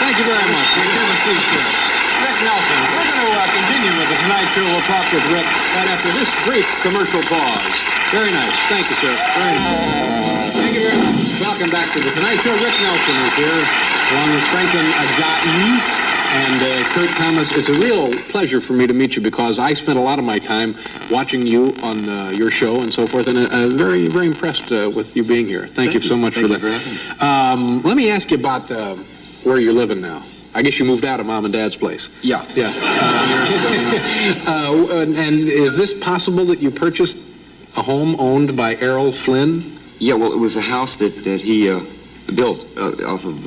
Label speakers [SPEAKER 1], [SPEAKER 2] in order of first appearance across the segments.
[SPEAKER 1] Thank you very much. Rick, have a seat, sir. Rick Nelson. We're going to continue with The Tonight Show. We'll talk with Rick right after this brief commercial pause. Very nice. Thank you, sir. Very nice. Thank you very much. Welcome back to The Tonight Show. Rick Nelson is here, along with Franklin Ajayi and Kurt Thomas. It's a real pleasure for me to meet you because I spent a lot of my time watching you on your show and so forth, and very, very impressed with you being here. Thank you so much for that. Let me ask you about where you're living now. I guess you moved out of Mom and Dad's place.
[SPEAKER 2] Yeah.
[SPEAKER 1] Yeah. And is this possible that you purchased a home owned by Errol Flynn?
[SPEAKER 2] Yeah, well, it was a house that he built off of,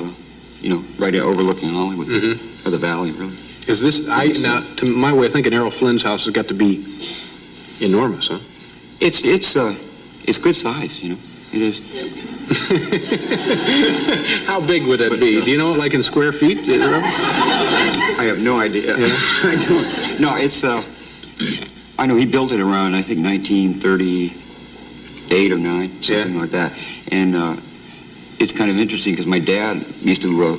[SPEAKER 2] right overlooking Hollywood, or the valley, really.
[SPEAKER 1] Is this, now, to my way of thinking, Errol Flynn's house has got to be enormous, huh?
[SPEAKER 2] It's good size, It is.
[SPEAKER 1] How big would it be? Do you know it like in square feet?
[SPEAKER 2] I have no idea.
[SPEAKER 1] Yeah.
[SPEAKER 2] I don't. No, it's, I know he built it around, I think, 1938 or 9, something like that. And it's kind of interesting because my dad used to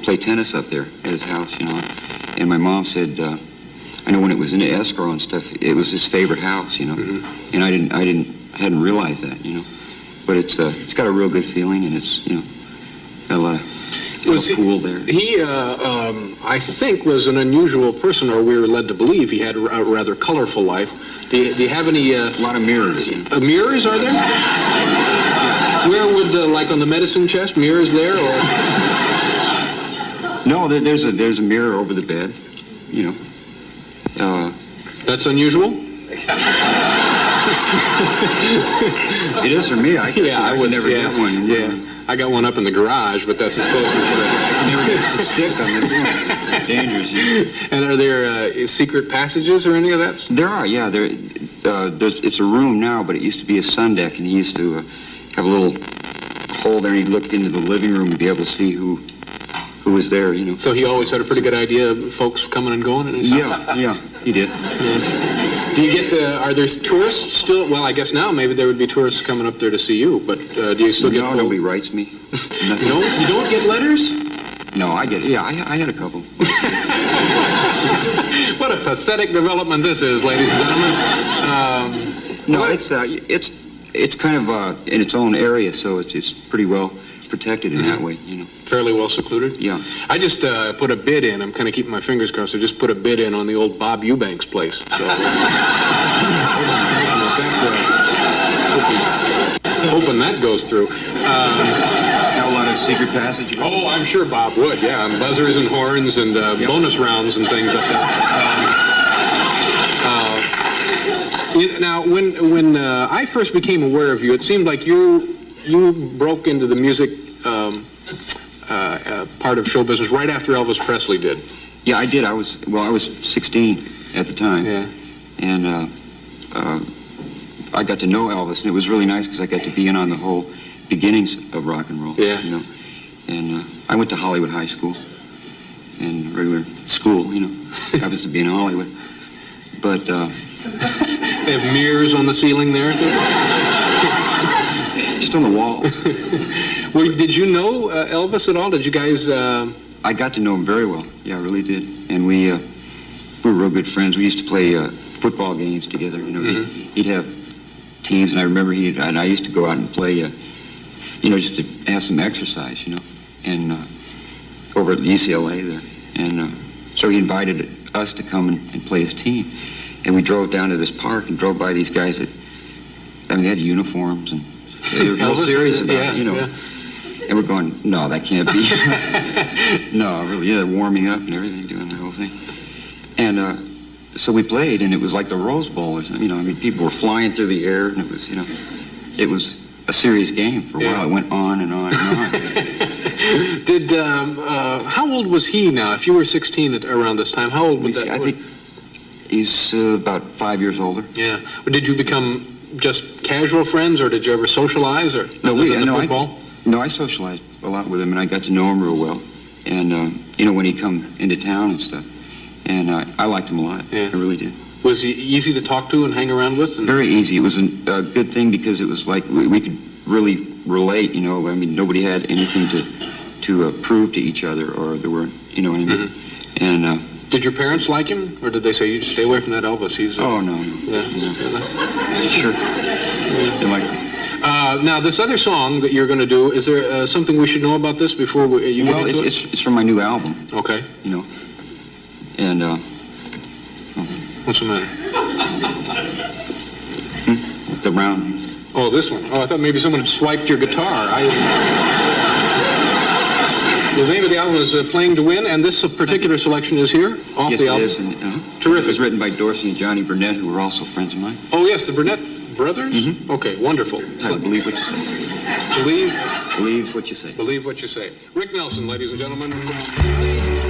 [SPEAKER 2] play tennis up there at his house, And my mom said, I know when it was in escrow and stuff, it was his favorite house, And I hadn't realized that, But it's got a real good feeling, and it's, got a lot of pool there.
[SPEAKER 1] He, I think, was an unusual person, or we were led to believe he had a rather colorful life. Do you have any...
[SPEAKER 2] a lot of mirrors.
[SPEAKER 1] Mirrors, are there? Where would, like on the medicine chest, mirrors there, or...
[SPEAKER 2] No, there's a mirror over the bed,
[SPEAKER 1] That's unusual?
[SPEAKER 2] It is for me. I would never get one.
[SPEAKER 1] Yeah, I got one up in the garage, but that's as close as
[SPEAKER 2] I never get to stick on this one. Dangerous.
[SPEAKER 1] And are there secret passages or any of that?
[SPEAKER 2] There are, yeah. It's a room now, but it used to be a sun deck, and he used to have a little hole there, and he'd look into the living room and be able to see who was there,
[SPEAKER 1] So he always had a pretty good idea of folks coming and going in his house?
[SPEAKER 2] Yeah, he did.
[SPEAKER 1] Yeah. Do you get are there tourists still? Well, I guess now maybe there would be tourists coming up there to see you, but do you still get...
[SPEAKER 2] No, nobody writes me.
[SPEAKER 1] No? You don't get letters?
[SPEAKER 2] No, I get it. Yeah, I had a couple.
[SPEAKER 1] What a pathetic development this is, ladies and gentlemen.
[SPEAKER 2] No, it's kind of in its own area, so it's pretty well protected in that way,
[SPEAKER 1] Fairly well secluded?
[SPEAKER 2] Yeah.
[SPEAKER 1] I just put a bid in. I'm kind of keeping my fingers crossed. I just put a bid in on the old Bob Eubanks place. So, hoping that goes through.
[SPEAKER 2] Have a lot of secret passages.
[SPEAKER 1] Oh, I'm sure Bob would, yeah. And buzzers and horns and bonus rounds and things up there. Now, when I first became aware of you, it seemed like you broke into the music part of show business right after Elvis Presley did.
[SPEAKER 2] Yeah, I did. I was 16 at the time.
[SPEAKER 1] Yeah.
[SPEAKER 2] And I got to know Elvis, and it was really nice because I got to be in on the whole beginnings of rock and roll.
[SPEAKER 1] Yeah.
[SPEAKER 2] And I went to Hollywood High School, and regular school, happens to be in Hollywood. But
[SPEAKER 1] they have mirrors on the ceiling there.
[SPEAKER 2] Just on the walls.
[SPEAKER 1] Did you know Elvis at all? Did you guys...
[SPEAKER 2] I got to know him very well. Yeah, I really did. And we were real good friends. We used to play football games together. He'd have teams, and I remember and I used to go out and play, just to have some exercise, and over at UCLA there. And so he invited us to come and play his team. And we drove down to this park and drove by these guys that, they had uniforms, and they were real serious about it,
[SPEAKER 1] Yeah.
[SPEAKER 2] And we're going, no, that can't be. No, really, they're warming up and everything, doing the whole thing. And so we played, and it was like the Rose Bowl or something, people were flying through the air, and it was a serious game for a while. It went on and on and on.
[SPEAKER 1] How old was he now? If you were 16 around this time, how old was that?
[SPEAKER 2] I think he's about 5 years older.
[SPEAKER 1] Yeah. Did you become just casual friends, or did you ever socialize, or football?
[SPEAKER 2] I socialized a lot with him, and I got to know him real well. And, when he'd come into town and stuff. And I liked him a lot.
[SPEAKER 1] Yeah.
[SPEAKER 2] I really did.
[SPEAKER 1] Was he easy to talk to and hang around with?
[SPEAKER 2] Very easy. It was a good thing because it was like we could really relate, nobody had anything prove to each other, or there were, you know what I mean? And
[SPEAKER 3] Did your parents like him, or did they say, you stay away from that Elvis? He's
[SPEAKER 2] oh no, sure, they like him.
[SPEAKER 3] now, this other song that you're going to do, is there something we should know about this before you get
[SPEAKER 2] Well,
[SPEAKER 3] into it?
[SPEAKER 2] it's from my new album,
[SPEAKER 3] Okay.
[SPEAKER 2] you know, and
[SPEAKER 3] What's the matter?
[SPEAKER 2] the round.
[SPEAKER 3] Oh, this one. Oh, I thought maybe someone had swiped your guitar. The name of the album is Playing to Win, and this particular selection is here, off
[SPEAKER 2] Yes,
[SPEAKER 3] the
[SPEAKER 2] it
[SPEAKER 3] album.
[SPEAKER 2] is. And,
[SPEAKER 3] Terrific.
[SPEAKER 2] It was written by Dorsey and Johnny Burnett, who were also friends of mine.
[SPEAKER 3] Oh, yes, the Burnett brothers? Okay, wonderful.
[SPEAKER 2] Title, Believe What You Say.
[SPEAKER 3] Believe
[SPEAKER 2] Believe What You Say.
[SPEAKER 3] what you say. Rick Nelson, ladies and gentlemen, from